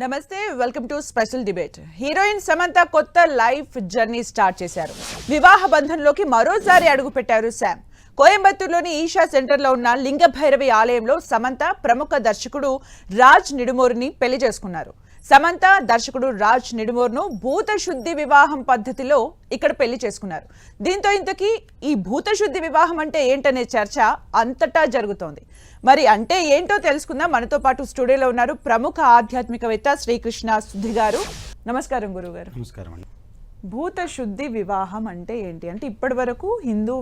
నమస్తే welcome to special debate. Heroine Samantha కొత్త life journey start చేశారు. వివాహ బంధంలోకి మరోసారి అడుగు పెట్టారు శామ్. కోయంబత్తూరులోని ఈషా సెంటర్లో ఉన్న లింగభైరవి ఆలయంలో సమంత ప్రముఖ దర్శకుడు రాజ్ నిడుమోరుని పెళ్లి చేసుకున్నారు. సమంత దర్శకుడు రాజ్ నిడుమోర్ను భూత శుద్ధి వివాహం పద్ధతిలో ఇక్కడ పెళ్లి చేసుకున్నారు. దీంతో ఇంతకీ ఈ భూత శుద్ధి వివాహం అంటే ఏంటనే చర్చ అంతటా జరుగుతోంది. మరి అంటే ఏంటో తెలుసుకుందాం. మనతో పాటు స్టూడియోలో ఉన్నారు ప్రముఖ ఆధ్యాత్మికవేత్త శ్రీకృష్ణ సుధి గారు. నమస్కారం గురువు గారు. నమస్కారం అండి. భూత శుద్ధి వివాహం అంటే ఏంటి? అంటే ఇప్పటి వరకు హిందూ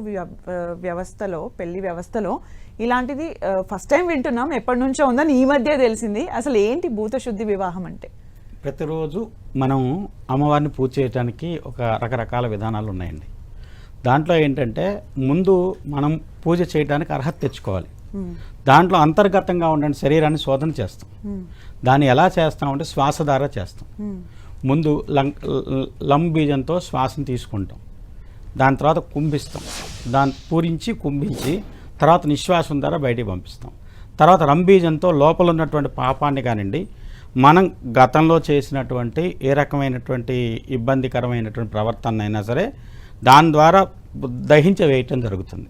వ్యవస్థలో, పెళ్లి వ్యవస్థలో ఇలాంటిది ఫస్ట్ టైం వింటున్నాం. ఎప్పటి నుంచో ఉందని ఈ మధ్య తెలిసింది. అసలు ఏంటి భూత శుద్ధి వివాహం అంటే? ప్రతిరోజు మనం అమ్మవారిని పూజ చేయడానికి ఒక రకరకాల విధానాలు ఉన్నాయండి. దాంట్లో ఏంటంటే ముందు మనం పూజ చేయడానికి అర్హత తెచ్చుకోవాలి. దాంట్లో అంతర్గతంగా ఉండే శరీరాన్ని శోధన చేస్తాం. దాన్ని ఎలా చేస్తామంటే శ్వాస ద్వారా చేస్తాం. ముందు లంబీజంతో శ్వాసను తీసుకుంటాం, దాని తర్వాత కుంభిస్తాం, దాన్ని పూరించి కుంభించి తర్వాత నిశ్వాసం ద్వారా బయటికి పంపిస్తాం. తర్వాత రంబీజంతో లోపల ఉన్నటువంటి పాపాన్ని కానివ్వండి, మనం గతంలో చేసినటువంటి ఏ రకమైనటువంటి ఇబ్బందికరమైనటువంటి ప్రవర్తన అయినా సరే దాని ద్వారా దహించి వేయటం జరుగుతుంది.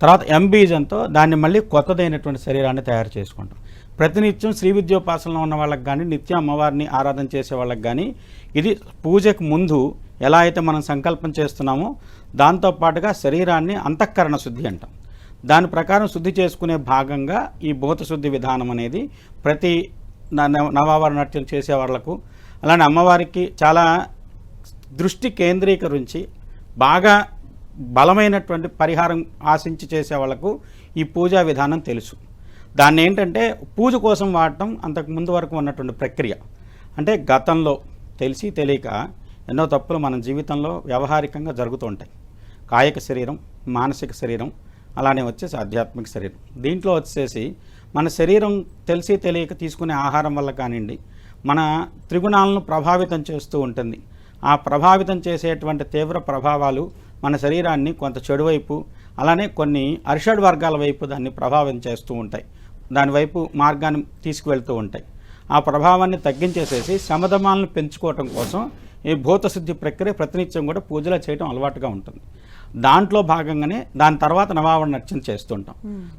తర్వాత ఎంబీజంతో దాన్ని మళ్ళీ కొత్తదైనటువంటి శరీరాన్ని తయారు చేసుకుంటాం. ప్రతినిత్యం శ్రీ విద్యోపాసనలో ఉన్న వాళ్ళకి కానీ, నిత్యం అమ్మవారిని ఆరాధన చేసే వాళ్ళకి కానీ ఇది పూజకు ముందు ఎలా అయితే మనం సంకల్పం చేస్తున్నామో దాంతోపాటుగా శరీరాన్ని అంతఃకరణ శుద్ధి అంటాం. దాని ప్రకారం శుద్ధి చేసుకునే భాగంగా ఈ భూత శుద్ధి విధానం అనేది ప్రతి నవావరణ చేసే వాళ్ళకు, అలానే అమ్మవారికి చాలా దృష్టి కేంద్రీకరించి బాగా బలమైనటువంటి పరిహారం ఆశించి చేసే వాళ్ళకు ఈ పూజా విధానం తెలుసు. దాన్ని ఏంటంటే పూజ కోసం వాడటం అంతకు ముందు వరకు ఉన్నటువంటి ప్రక్రియ. అంటే గతంలో తెలిసి తెలియక ఎన్నో తప్పులు మన జీవితంలో వ్యవహారికంగా జరుగుతూ ఉంటాయి. కాయిక శరీరం, మానసిక శరీరం, అలానే వచ్చేసి ఆధ్యాత్మిక శరీరం. దీంట్లో వచ్చేసి మన శరీరం తెలిసి తెలియక తీసుకునే ఆహారం వల్ల కానివ్వండి, మన త్రిగుణాలను ప్రభావితం చేస్తూ ఉంటుంది. ఆ ప్రభావితం చేసేటువంటి తీవ్ర ప్రభావాలు మన శరీరాన్ని కొంత చెడు వైపు, అలానే కొన్ని అరిషడ్ వర్గాల వైపు దాన్ని ప్రభావితం చేస్తూ ఉంటాయి. దానివైపు మార్గాన్ని తీసుకువెళ్తూ ఉంటాయి. ఆ ప్రభావాన్ని తగ్గించేసేసి సమధమాలను పెంచుకోవటం కోసం ఈ భూతశుద్ధి ప్రక్రియ ప్రతినిత్యం కూడా పూజలో చేయడం అలవాటుగా ఉంటుంది. దాంట్లో భాగంగానే దాని తర్వాత నవావరణ అర్చన చేస్తుంటాం.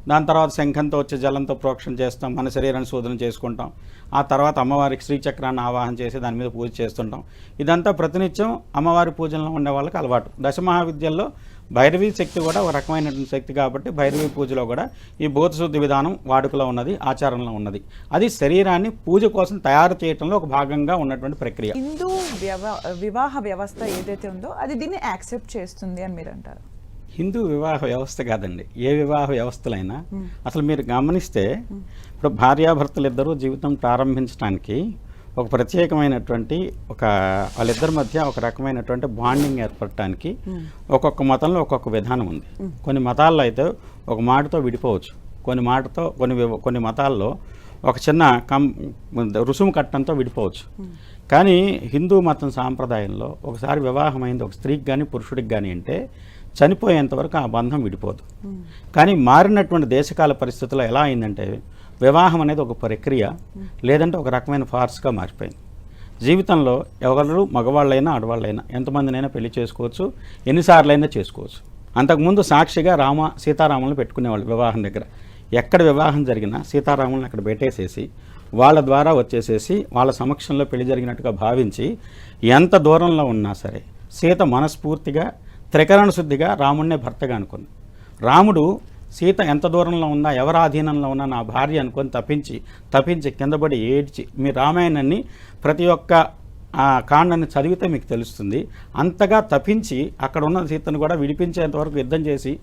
దాని తర్వాత శంఖంతో వచ్చే జలంతో ప్రోక్షణ చేస్తాం, మన శరీరాన్ని శోధన చేసుకుంటాం. ఆ తర్వాత అమ్మవారికి శ్రీచక్రాన్ని ఆవాహన చేసి దాని మీద పూజ చేస్తుంటాం. ఇదంతా ప్రతినిత్యం అమ్మవారి పూజల్లో ఉండే వాళ్ళకి అలవాటు. దశమహావిద్యల్లో భైరవీ శక్తి కూడా ఒక రకమైనటువంటి శక్తి కాబట్టి భైరవీ పూజలో కూడా ఈ భూతశుద్ధి విధానం వాడుకలో ఉన్నది, ఆచారంలో ఉన్నది. అది శరీరాన్ని పూజ కోసం తయారు చేయడంలో ఒక భాగంగా ఉన్నటువంటి ప్రక్రియ. హిందూ వివాహ వ్యవస్థ ఏదైతే ఉందో అది దీన్ని యాక్సెప్ట్ చేస్తుంది అని మీరు అంటారు? హిందూ వివాహ వ్యవస్థ కాదండి, ఏ వివాహ వ్యవస్థలైనా. అసలు మీరు గమనిస్తే ఇప్పుడు భార్యాభర్తలు ఇద్దరూ జీవితం ప్రారంభించడానికి ఒక ప్రత్యేకమైనటువంటి వాళ్ళిద్దరి మధ్య ఒక రకమైనటువంటి బాండింగ్ ఏర్పడటానికి ఒక్కొక్క మతంలో ఒక్కొక్క విధానం ఉంది. కొన్ని మతాల్లో అయితే ఒక మాటతో విడిపోవచ్చు, కొన్ని మతాల్లో ఒక చిన్న రుసుము కట్టడంతో విడిపోవచ్చు. కానీ హిందూ మతం సాంప్రదాయంలో ఒకసారి వివాహమైంది ఒక స్త్రీకి కానీ పురుషుడికి కానీ అంటే చనిపోయేంత వరకు ఆ బంధం విడిపోదు. కానీ మారినటువంటి దేశకాల పరిస్థితుల్లో ఎలా అయిందంటే వివాహం అనేది ఒక ప్రక్రియ, లేదంటే ఒక రకమైన ఫార్స్గా మారిపోయింది. జీవితంలో ఎవరు మగవాళ్ళైనా ఆడవాళ్ళైనా ఎంతమందినైనా పెళ్లి చేసుకోవచ్చు, ఎన్నిసార్లైనా చేసుకోవచ్చు. అంతకుముందు సాక్షిగా సీతారాములను పెట్టుకునేవాళ్ళు వివాహం దగ్గర. ఎక్కడ వివాహం జరిగినా సీతారాములను అక్కడ పెట్టేసేసి వాళ్ళ ద్వారా వచ్చేసేసి వాళ్ళ సమక్షంలో పెళ్లి జరిగినట్టుగా భావించి ఎంత దూరంలో ఉన్నా సరే సీత మనస్ఫూర్తిగా త్రికరణ శుద్ధిగా రాముడినే భర్తగా అనుకుంది. రాముడు సీత ఎంత దూరంలో ఉన్నా, ఎవరి ఆధీనంలో ఉన్నా నా భార్య అనుకొని తప్పించి కిందపడి ఏడ్చి, మీ రామాయణాన్ని ప్రతి ఒక్క కాండాన్ని చదివితే మీకు తెలుస్తుంది. అంతగా తప్పించి అక్కడ ఉన్న సీతను కూడా విడిపించేంతవరకు యుద్ధం చేసి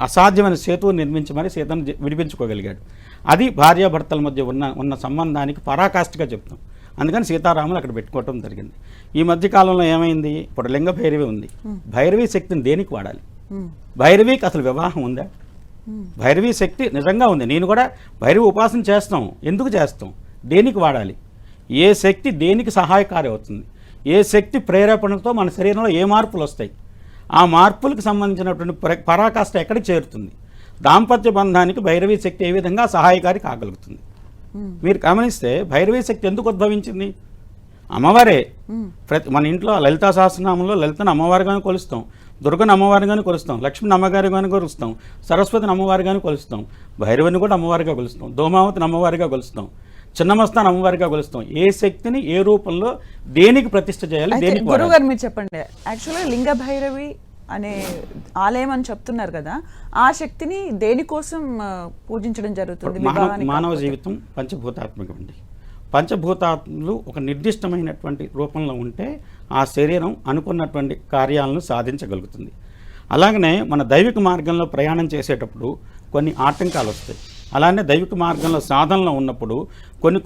అసాధ్యమైన సేతువు నిర్మించి మరి సీతను విడిపించుకోగలిగాడు. అది భార్యాభర్తల మధ్య ఉన్న సంబంధానికి పరాకాష్ఠగా చెప్తాం. అందుకని సీతారాములు అక్కడ పెట్టుకోవటం జరిగింది. ఈ మధ్యకాలంలో ఏమైంది, ఇప్పుడు లింగ భైరవి ఉంది. భైరవీ శక్తిని దేనికి వాడాలి? భైరవీకి అసలు వివాహం ఉందా? భైరవీ శక్తి నిజంగా ఉంది. నేను కూడా భైరవి ఉపాసన చేస్తాం. ఎందుకు చేస్తాం? దేనికి వాడాలి? ఏ శక్తి దేనికి సహాయకారి అవుతుంది? ఏ శక్తి ప్రేరేపణతో మన శరీరంలో ఏ మార్పులు వస్తాయి? ఆ మార్పులకు సంబంధించినటువంటి పరాకాష్ఠ ఎక్కడికి చేరుతుంది? దాంపత్య బంధానికి భైరవీ శక్తి ఏ విధంగా సహాయకారి కాగలుగుతుంది? మీరు గమనిస్తే భైరవీ శక్తి ఎందుకు ఉద్భవించింది? అమ్మవారే. మన ఇంట్లో లలితా సహస్రనామంలో లలితను అమ్మవారిగానే కొలుస్తాం, దుర్గను అమ్మవారిగానే కొలుస్తాం, లక్ష్మిని అమ్మగారిగానే కొలుస్తాం, సరస్వతిని అమ్మవారిగానే కొలుస్తాం, భైరవుని కూడా అమ్మవారిగా కొలుస్తాం, దోమావతిని అమ్మవారిగా కొలుస్తాం, చిన్నమస్తాన్ అమ్మవారిగా కొలుస్తాం. ఏ శక్తిని ఏ రూపంలో దేనికి ప్రతిష్ఠ చేయాలి, దేనికి గురువు గారు మీరు చెప్పండి, యాక్చువల్గా లింగ భైరవి అనే ఆలయం అని చెప్తున్నారు కదా, ఆ శక్తిని దేనికోసం పూజించడం జరుగుతుంది? మానవ జీవితం పంచభూతాత్మకం అండి. పంచభూతాత్మలు ఒక నిర్దిష్టమైనటువంటి రూపంలో ఉంటే ఆ శరీరం అనుకున్నటువంటి కార్యాలను సాధించగలుగుతుంది. అలాగనే మన దైవిక మార్గంలో ప్రయాణం చేసేటప్పుడు కొన్ని ఆటంకాలు వస్తాయి. అలానే దైవిక మార్గంలో సాధనలో ఉన్నప్పుడు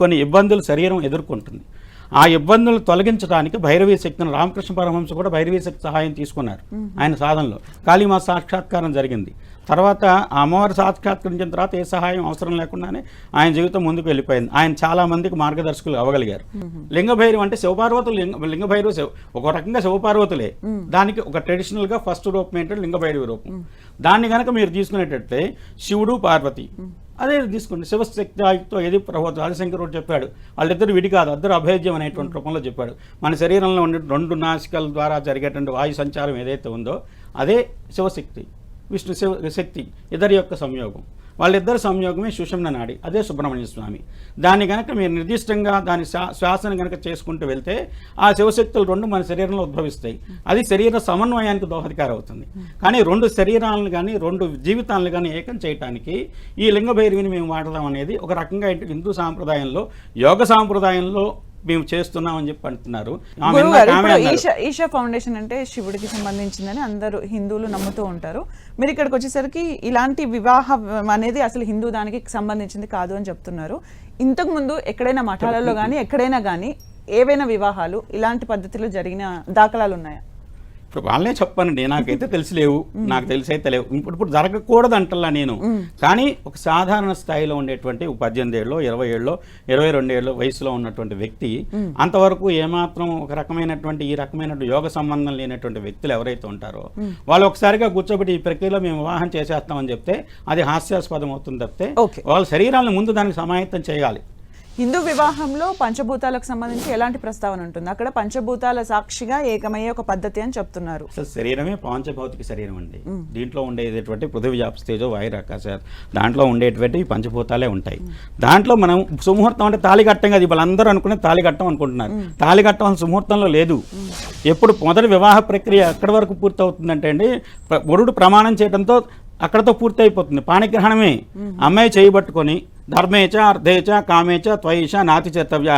కొన్ని ఇబ్బందులు శరీరం ఎదుర్కొంటుంది. ఆ ఇబ్బందులు తొలగించడానికి భైరవీ శక్తిని రామకృష్ణ పరమహంస కూడా భైరవీ శక్తి సహాయం తీసుకున్నారు ఆయన సాధనలో. కాళీమాత సాక్షాత్కారం జరిగింది. తర్వాత ఆ అమ్మవారి సాక్షాత్కరించిన తర్వాత ఏ సహాయం అవసరం లేకుండానే ఆయన జీవితం ముందుకు వెళ్ళిపోయింది. ఆయన చాలా మందికి మార్గదర్శకులు అవ్వగలిగారు. లింగభైరవి అంటే శివపార్వతులు, లింగభైరవి ఒక రకంగా శివపార్వతులే. దానికి ఒక ట్రెడిషనల్గా ఫస్ట్ రూపం ఏంటంటే లింగభైరవి రూపం. దాన్ని కనుక మీరు తీసుకునేటట్లయితే శివుడు పార్వతి అదే తీసుకోండి. శివశక్తితో ఏది ప్రభుత్వం ఆదిశంకరుడు చెప్పాడు, వాళ్ళిద్దరు విడి కాదు, అద్దరు అభేద్యం అనేటువంటి రూపంలో చెప్పాడు. మన శరీరంలో ఉండే 2 నాసికల ద్వారా జరిగేటువంటి వాయు సంచారం ఏదైతే ఉందో అదే శివశక్తి, విష్ణు శక్తి ఇద్దరి యొక్క సంయోగం. వాళ్ళిద్దరు సంయోగమే సుషుమ్న నాడి, అదే సుబ్రహ్మణ్య స్వామి. దాన్ని కనుక మీరు నిర్దిష్టంగా దాని శ్వాసను కనుక చేసుకుంటూ వెళ్తే ఆ శివశక్తులు 2 మన శరీరంలో ఉద్భవిస్తాయి. అది శరీర సమన్వయానికి దోహదకారం అవుతుంది. కానీ 2 శరీరాలను కానీ 2 జీవితాలను కానీ ఏకం చేయడానికి ఈ లింగభైరవిని మేము వాడదాం అనేది ఒక రకంగా హిందూ సాంప్రదాయంలో, యోగ సాంప్రదాయంలో మేము చేస్తున్నామని చెప్పి అంటున్నారు. ఈషా ఫౌండేషన్ అంటే శివుడికి సంబంధించిందని అందరూ హిందువులు నమ్ముతూ ఉంటారు. మీరు ఇక్కడికి వచ్చేసరికి ఇలాంటి వివాహం అనేది అసలు హిందూ దానికి సంబంధించింది కాదు అని చెప్తున్నారు. ఇంతకు ముందు ఎక్కడైనా మఠాలలో కానీ ఎక్కడైనా కానీ ఏవైనా వివాహాలు ఇలాంటి పద్ధతిలో జరిగిన దాఖలాలు ఉన్నాయా? ఇప్పుడు వాళ్ళే చెప్పానండి, నాకైతే తెలిసిలేవు, నాకు తెలిసైతే లేవు. ఇప్పుడు జరగకూడదు అంటల్లా నేను. కానీ ఒక సాధారణ స్థాయిలో ఉండేటువంటి 18 ఏళ్ళు 20 ఏళ్ళు 22 ఏళ్ళు వయసులో ఉన్నటువంటి వ్యక్తి అంతవరకు ఏమాత్రం ఒక రకమైనటువంటి ఈ రకమైన యోగ సంబంధం లేనటువంటి వ్యక్తులు ఎవరైతే ఉంటారో వాళ్ళు ఒకసారిగా కూర్చోబెట్టి ఈ ప్రక్రియలో మేము వివాహం చేసేస్తామని చెప్తే అది హాస్యాస్పదం అవుతుంది తప్పితే వాళ్ళ శరీరాలను ముందు దానికి సమాయత్తం చేయాలి. హిందూ వివాహంలో పంచభూతాలకు సంబంధించి ఎలాంటి ప్రస్తావన ఉంటుంది? అక్కడ పంచభూతాల సాక్షిగా ఏకమయ్యే ఒక పద్ధతి అని చెప్తున్నారు. అసలు శరీరమే పంచభౌతిక శరీరం అండి. దీంట్లో ఉండేటువంటి పృథివీ తేజో వాయు ఆకాశ, దాంట్లో ఉండేటువంటి పంచభూతాలే ఉంటాయి. దాంట్లో మనం సుముహూర్తం అంటే తాళిగట్టం కదా, వాళ్ళందరూ అనుకునే తాళిగట్టం అనుకుంటున్నారు. తాళిగట్టం అసలు సుముహూర్తంలో లేదు. ఎప్పుడు మొదటి వివాహ ప్రక్రియ ఎక్కడి వరకు పూర్తి అవుతుందంటే అండి, వరుడు ప్రమాణం చేయడంతో అక్కడతో పూర్తి అయిపోతుంది. పాణిగ్రహణమే. అమ్మాయి చేయబట్టుకొని ధర్మేచ అర్థేచ కామేచ త్వయిష నాతి చేతవ్య,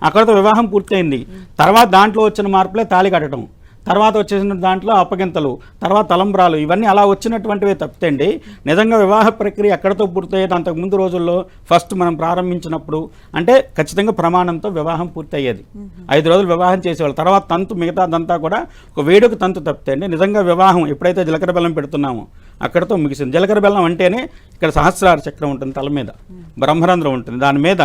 అక్కడతో వివాహం పూర్తయింది. తర్వాత దాంట్లో వచ్చిన మార్పులే తాళి కట్టడం, తర్వాత వచ్చేసిన దాంట్లో అప్పగింతలు, తర్వాత తలంబ్రాలు, ఇవన్నీ అలా వచ్చినటువంటివే తప్పితండి. నిజంగా వివాహ ప్రక్రియ ఎక్కడతో పూర్తయ్యేది అంతకుముందు రోజుల్లో ఫస్ట్ మనం ప్రారంభించినప్పుడు అంటే ఖచ్చితంగా ప్రమాణంతో వివాహం పూర్తయ్యేది. 5 రోజులు వివాహం చేసేవాళ్ళు. తర్వాత తంతు మిగతాదంతా కూడా ఒక వేడుక తంతు తప్పితండి. నిజంగా వివాహం ఎప్పుడైతే జీలకర్ర బెల్లం పెడుతున్నామో అక్కడతో ముగిసింది. జీలకర్ర బెల్లం అంటేనే ఇక్కడ సహస్రార చక్రం ఉంటుంది, తల మీద బ్రహ్మరంధ్రం ఉంటుంది, దాని మీద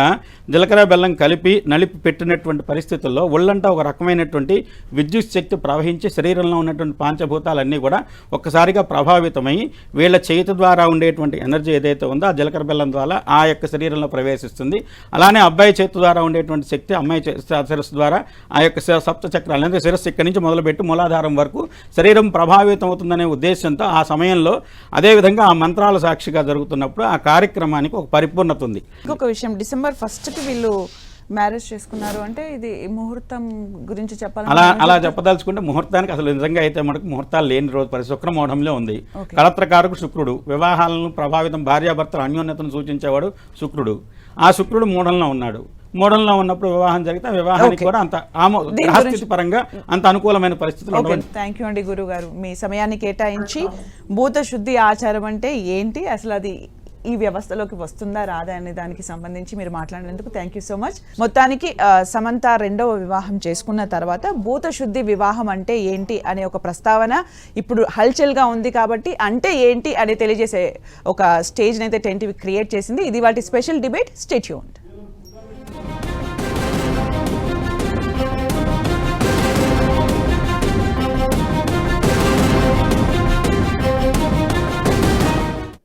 జీలకర్ర బెల్లం కలిపి నలిపి పెట్టినటువంటి పరిస్థితుల్లో ఒళ్ళంతా ఒక రకమైనటువంటి విద్యుత్ శక్తి ప్రవహించి శరీరంలో ఉన్నటువంటి పంచభూతాలన్నీ కూడా ఒక్కసారిగా ప్రభావితమై వీళ్ళ చేతి ద్వారా ఉండేటువంటి ఎనర్జీ ఏదైతే ఉందో ఆ జీలకర్ర బెల్లం ద్వారా ఆ యొక్క శరీరంలో ప్రవేశిస్తుంది. అలానే అబ్బాయి చేతి ద్వారా ఉండేటువంటి శక్తి అమ్మాయి శిరస్సు ద్వారా ఆ యొక్క సప్త చక్రాలు అంటే శిరస్సు ఇక్కడి నుంచి మొదలుపెట్టి మూలాధారం వరకు శరీరం ప్రభావితం అవుతుందనే ఉద్దేశంతో ఆ సమయంలో అదేవిధంగా ఆ మంత్రాల సాక్షిగా జరుగుతున్నప్పుడు ఆ కార్యక్రమానికి ఒక పరిపూర్ణత ఉంది. ఇంకొక విషయం, December 1కి వీళ్ళు మ్యారేజ్ చేసుకున్నారు అంటే ఇది ముహూర్తం గురించి చెప్పాలి. అలా చెప్పదలుచుకుంటే ముహూర్తానికి అసలు నిజంగా అయితే మనకు ముహూర్తాలు లేని రోజు పరిస్థితి శుక్రమోఢంలో ఉంది. కళత్రకారకు శుక్రుడు, వివాహాలను ప్రభావితం భార్యాభర్తల అన్యోన్యతను సూచించేవాడు శుక్రుడు. ఆ శుక్రుడు మూఢంలో ఉన్నాడు. మూఢంలో ఉన్నప్పుడు వివాహం జరిగితే వివాహానికి కూడా అంత గ్రహస్థితి పరంగా అంత అనుకూలమైన పరిస్థితులు. థ్యాంక్ యూ అండి గురువు గారు, మీ సమయాన్ని కేటాయించి భూత శుద్ధి ఆచారం అంటే ఏంటి, అసలు అది ఈ వ్యవస్థలోకి వస్తుందా రాదా అనే దానికి సంబంధించి మీరు మాట్లాడినందుకు థ్యాంక్ యూ సో మచ్. మొత్తానికి సమంత 2వ వివాహం చేసుకున్న తర్వాత భూత శుద్ధి వివాహం అంటే ఏంటి అనే ఒక ప్రస్తావన ఇప్పుడు హల్చల్గా ఉంది కాబట్టి అంటే ఏంటి అని తెలియజేసే ఒక స్టేజ్ని అయితే 10 టీవీ క్రియేట్ చేసింది. ఇది వాటి స్పెషల్ డిబేట్. Stay tuned.